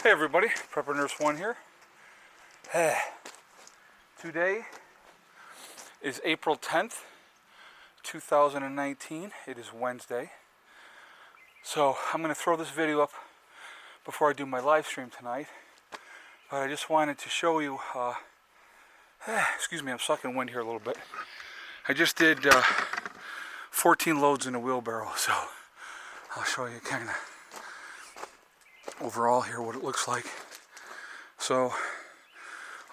Hey everybody, Prepper Nurse 1 here. Today is April 10th, 2019. It is Wednesday. So I'm going to throw this video up before I do my live stream tonight. But I just wanted to show you, excuse me, I'm sucking wind here a little bit. I just did 14 loads in a wheelbarrow, so I'll show you kind of overall here what it looks like. So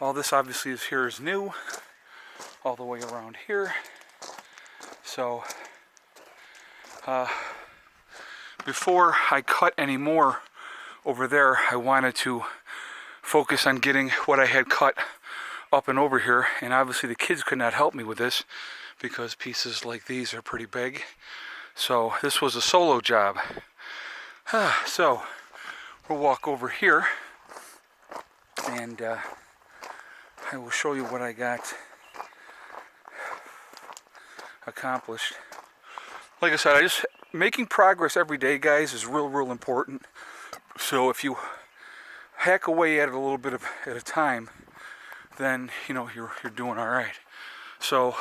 all this obviously is new, all the way around here. So before I cut any more over there, I wanted to focus on getting what I had cut up and over here, and obviously the kids could not help me with this because pieces like these are pretty big. So this was a solo job. So we'll walk over here and I will show you what I got accomplished. Like I said, making progress every day, guys, is real important. So if you hack away at it a little bit at a time, then you know you're doing all right. So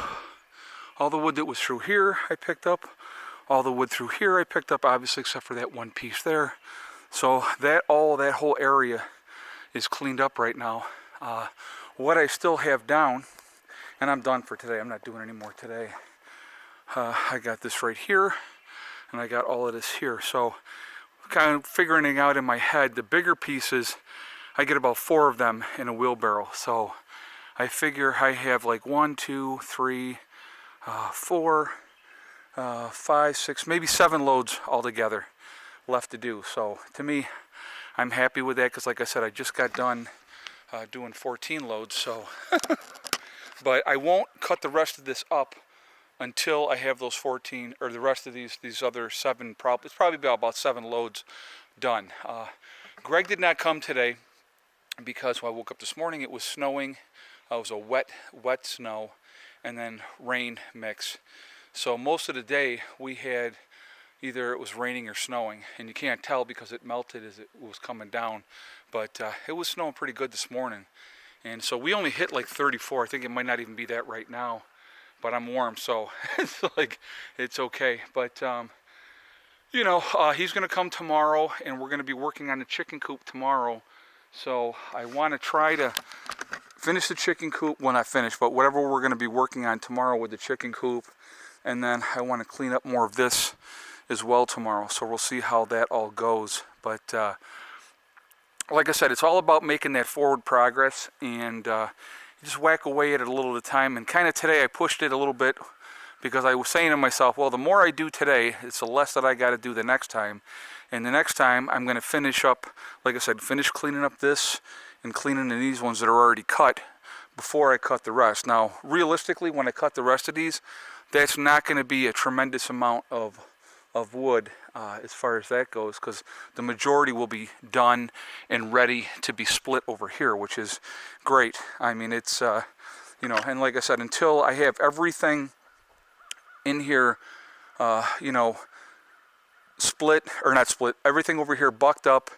all the wood that was through here I picked up, all the wood through here I picked up, obviously, except for that one piece there. So that whole area is cleaned up right now. What I still have down, and I'm done for today, I'm not doing any more today. I got this right here, and I got all of this here. So kind of figuring it out in my head, the bigger pieces, I get about 4 of them in a wheelbarrow. So I figure I have like 1, 2, 3, 4, 5, 6, maybe 7 loads altogether left to do. So to me, I'm happy with that because, like I said, I just got done doing 14 loads. So but I won't cut the rest of this up until I have those 14, or the rest of these other 7, it's probably about 7 loads done. Greg did not come today because when I woke up this morning it was snowing. It was a wet snow and then rain mix. So most of the day we had either it was raining or snowing, and you can't tell because it melted as it was coming down, but it was snowing pretty good this morning. And so we only hit like 34. I think it might not even be that right now, but I'm warm, so it's like it's okay. But you know, he's gonna come tomorrow, and we're gonna be working on the chicken coop tomorrow. So I want to try to finish the chicken coop, well, not finish, but whatever we're gonna be working on tomorrow with the chicken coop, and then I want to clean up more of this as well tomorrow. So we'll see how that all goes. But like I said, it's all about making that forward progress, and just whack away at it a little at a time. And kind of today I pushed it a little bit because I was saying to myself, well, the more I do today, it's the less that I got to do the next time. And the next time I'm going to finish up, like I said, finish cleaning up this and cleaning these ones that are already cut before I cut the rest. Now, realistically, when I cut the rest of these, that's not going to be a tremendous amount of wood as far as that goes, because the majority will be done and ready to be split over here, which is great. I mean, it's you know, and like I said, until I have everything in here you know, split, or not split, everything over here bucked up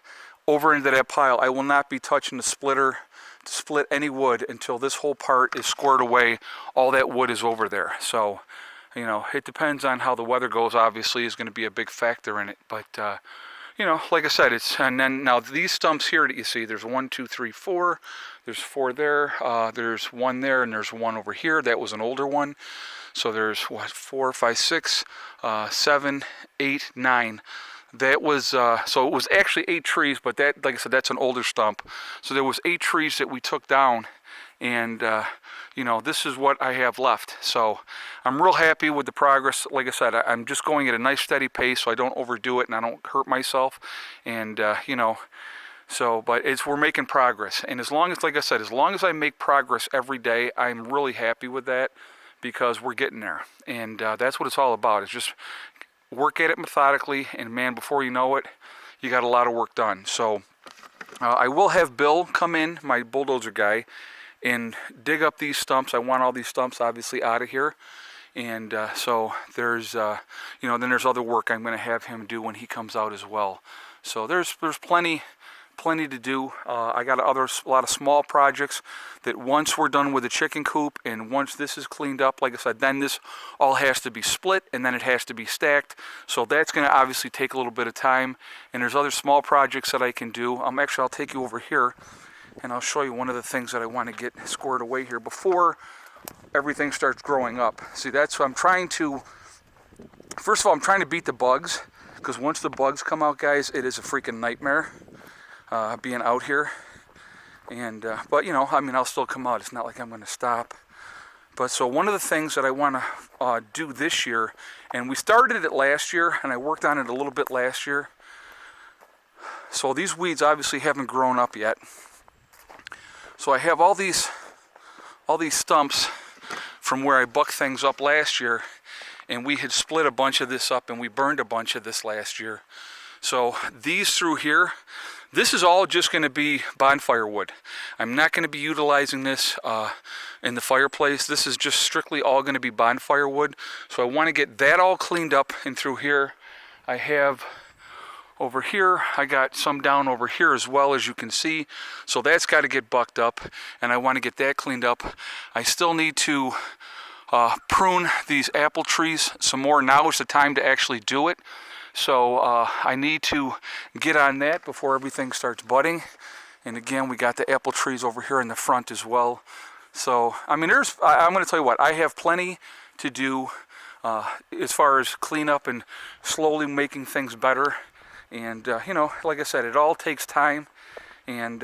over into that pile, I will not be touching the splitter to split any wood until this whole part is squared away. All that wood is over there. So you know, it depends on how the weather goes, obviously, is going to be a big factor in it. But, you know, like I said, and then now these stumps here that you see, there's 1, 2, 3, 4, there's 4 there, there's 1 there, and there's 1 over here. That was an older one. So there's, what, 4, 5, 6, 7, 8, 9. That was, so it was actually 8 trees, but that, like I said, that's an older stump. So there was 8 trees that we took down, and, you know, this is what I have left. So I'm real happy with the progress. Like I said, I'm just going at a nice steady pace so I don't overdo it and I don't hurt myself. And, you know, so, but we're making progress. And as long as, like I said, as long as I make progress every day, I'm really happy with that because we're getting there. And that's what it's all about. It's just work at it methodically. And man, before you know it, you got a lot of work done. So I will have Bill come in, my bulldozer guy, and dig up these stumps. I want all these stumps obviously out of here. And so there's, you know, then there's other work I'm going to have him do when he comes out as well. So there's plenty plenty to do. I got a lot of small projects that once we're done with the chicken coop and once this is cleaned up, like I said, then this all has to be split and then it has to be stacked. So that's going to obviously take a little bit of time. And there's other small projects that I can do. Actually, I'll take you over here and I'll show you one of the things that I want to get squared away here before everything starts growing up. See, that's what I'm trying to, first of all, I'm trying to beat the bugs, because once the bugs come out, guys, it is a freaking nightmare being out here. And but you know, I mean, I'll still come out. It's not like I'm going to stop. But so one of the things that I want to do this year, and we started it last year, and I worked on it a little bit last year. So these weeds obviously haven't grown up yet. So I have all these stumps from where I bucked things up last year, and we had split a bunch of this up and we burned a bunch of this last year. So these through here, this is all just going to be bonfire wood. I'm not going to be utilizing this in the fireplace. This is just strictly all going to be bonfire wood. So I want to get that all cleaned up. And through here I have over here, I got some down over here as well, as you can see. So that's got to get bucked up, and I want to get that cleaned up. I still need to prune these apple trees some more. Now is the time to actually do it. So I need to get on that before everything starts budding. And again, we got the apple trees over here in the front as well. So, I mean, I'm going to tell you what, I have plenty to do as far as cleanup and slowly making things better. And, you know, like I said, it all takes time. And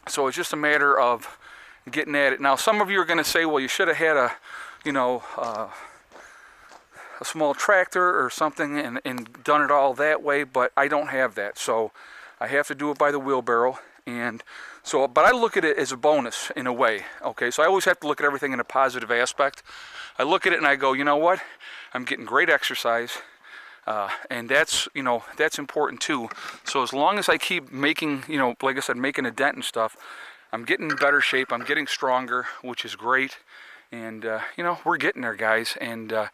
so it's just a matter of getting at it. Now, some of you are going to say, well, you should have had a small tractor or something and done it all that way, but I don't have that. So I have to do it by the wheelbarrow. And so, but I look at it as a bonus in a way. Okay, so I always have to look at everything in a positive aspect. I look at it and I go, you know what? I'm getting great exercise. And that's, you know, that's important too. So as long as I keep making, you know, like I said, making a dent and stuff, I'm getting in better shape. I'm getting stronger, which is great. And, you know, we're getting there, guys. And like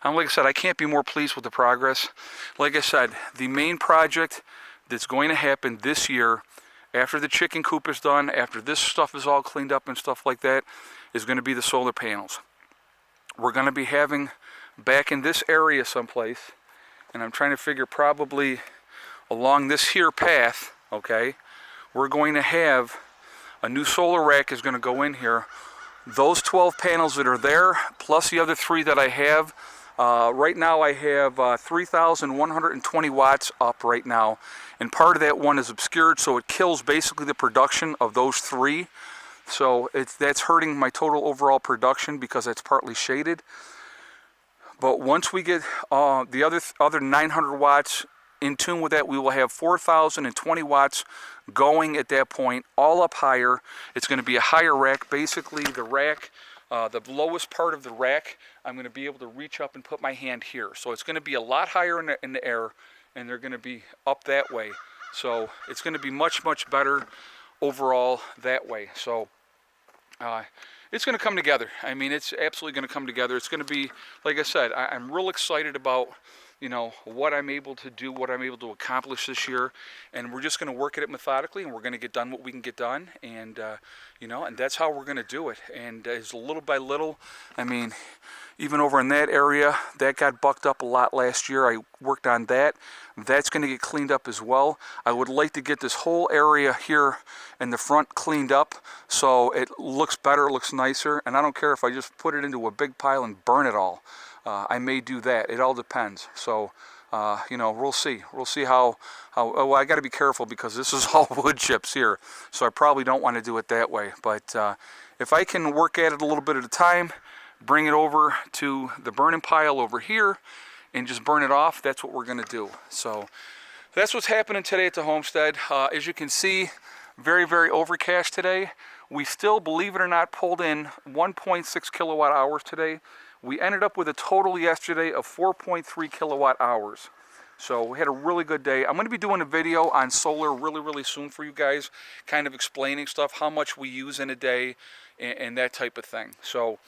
I said, I can't be more pleased with the progress. Like I said, the main project that's going to happen this year, after the chicken coop is done, after this stuff is all cleaned up and stuff like that, is going to be the solar panels. We're going to be having back in this area someplace, and I'm trying to figure probably along this here path, okay, we're going to have a new solar rack is going to go in here. Those 12 panels that are there, plus the other 3 that I have, right now I have 3,120 watts up right now, and part of that one is obscured, so it kills basically the production of those 3. So that's hurting my total overall production because it's partly shaded. But once we get the other 900 watts in tune with that, we will have 4,020 watts going at that point, all up higher. It's going to be a higher rack. Basically, the rack, the lowest part of the rack, I'm going to be able to reach up and put my hand here. So it's going to be a lot higher in the air, and they're going to be up that way. So it's going to be much, much better overall that way. So it's going to come together. I mean, it's absolutely going to come together. It's going to be, like I said, I'm real excited about, you know, what I'm able to do, what I'm able to accomplish this year, and we're just going to work at it methodically, and we're going to get done what we can get done, and you know, and that's how we're going to do it. And as little by little, I mean, even over in that area, that got bucked up a lot last year. I worked on that. That's going to get cleaned up as well. I would like to get this whole area here in the front cleaned up so it looks better, it looks nicer, and I don't care if I just put it into a big pile and burn it all. I may do that. It all depends. So, you know, we'll see. We'll see how oh, I got to be careful because this is all wood chips here. So I probably don't want to do it that way. But if I can work at it a little bit at a time, bring it over to the burning pile over here and just burn it off, that's what we're going to do. So that's what's happening today at the homestead. As you can see, very, very overcast today. We still, believe it or not, pulled in 1.6 kilowatt hours today. We ended up with a total yesterday of 4.3 kilowatt hours. So we had a really good day. I'm going to be doing a video on solar really, really soon for you guys, kind of explaining stuff, how much we use in a day, and that type of thing. So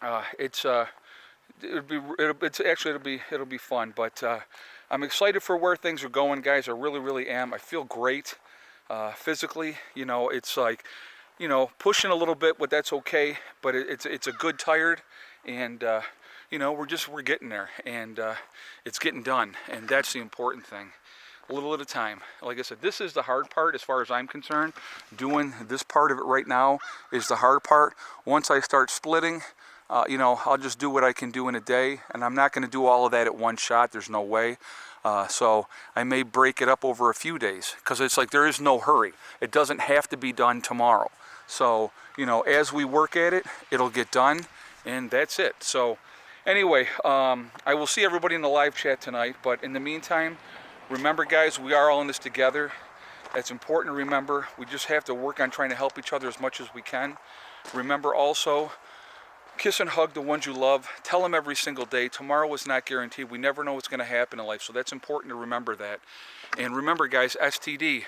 it'll be fun. But I'm excited for where things are going, guys. I really, really am. I feel great. physically. You know, it's like, you know, pushing a little bit, but that's okay. But it's a good tired, and you know, we're getting there, and it's getting done, and that's the important thing. A little at a time. Like I said, this is the hard part as far as I'm concerned. Doing this part of it right now is the hard part. Once I start splitting, you know, I'll just do what I can do in a day, and I'm not going to do all of that at one shot. There's no way. So I may break it up over a few days, because it's like there is no hurry. It doesn't have to be done tomorrow. So, you know, as we work at it, it'll get done, and that's it. So anyway, I will see everybody in the live chat tonight, but in the meantime, remember, guys, we are all in this together. That's important to remember. We just have to work on trying to help each other as much as we can. Remember also, kiss and hug the ones you love. Tell them every single day. Tomorrow is not guaranteed. We never know what's going to happen in life, so that's important to remember that. And remember, guys, STD,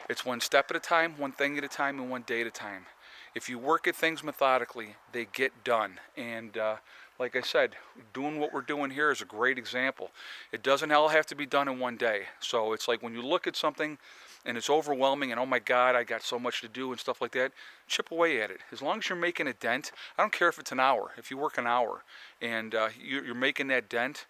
it's one step at a time, one thing at a time, and one day at a time. If you work at things methodically, they get done. And like I said, doing what we're doing here is a great example. It doesn't all have to be done in one day. So it's like when you look at something and it's overwhelming and, oh my God, I got so much to do and stuff like that, chip away at it. As long as you're making a dent, I don't care if it's an hour. If you work an hour and you're making that dent,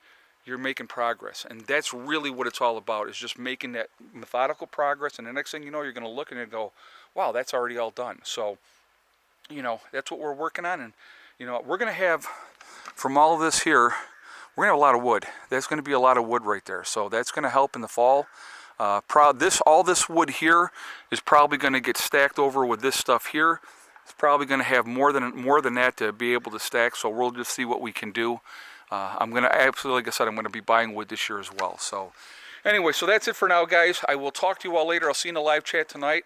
you're making progress. And that's really what it's all about, is just making that methodical progress. And the next thing you know, you're going to look and go, wow, that's already all done. So, you know, that's what we're working on. And, you know, we're going to have, from all of this here, we're going to have a lot of wood. That's going to be a lot of wood right there. So that's going to help in the fall. All this wood here is probably going to get stacked over with this stuff here. It's probably going to have more than that to be able to stack. So we'll just see what we can do. I'm going to absolutely, like I said, I'm going to be buying wood this year as well. So anyway, so that's it for now, guys. I will talk to you all later. I'll see you in the live chat tonight.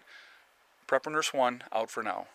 Prepper Nurse 1 out for now.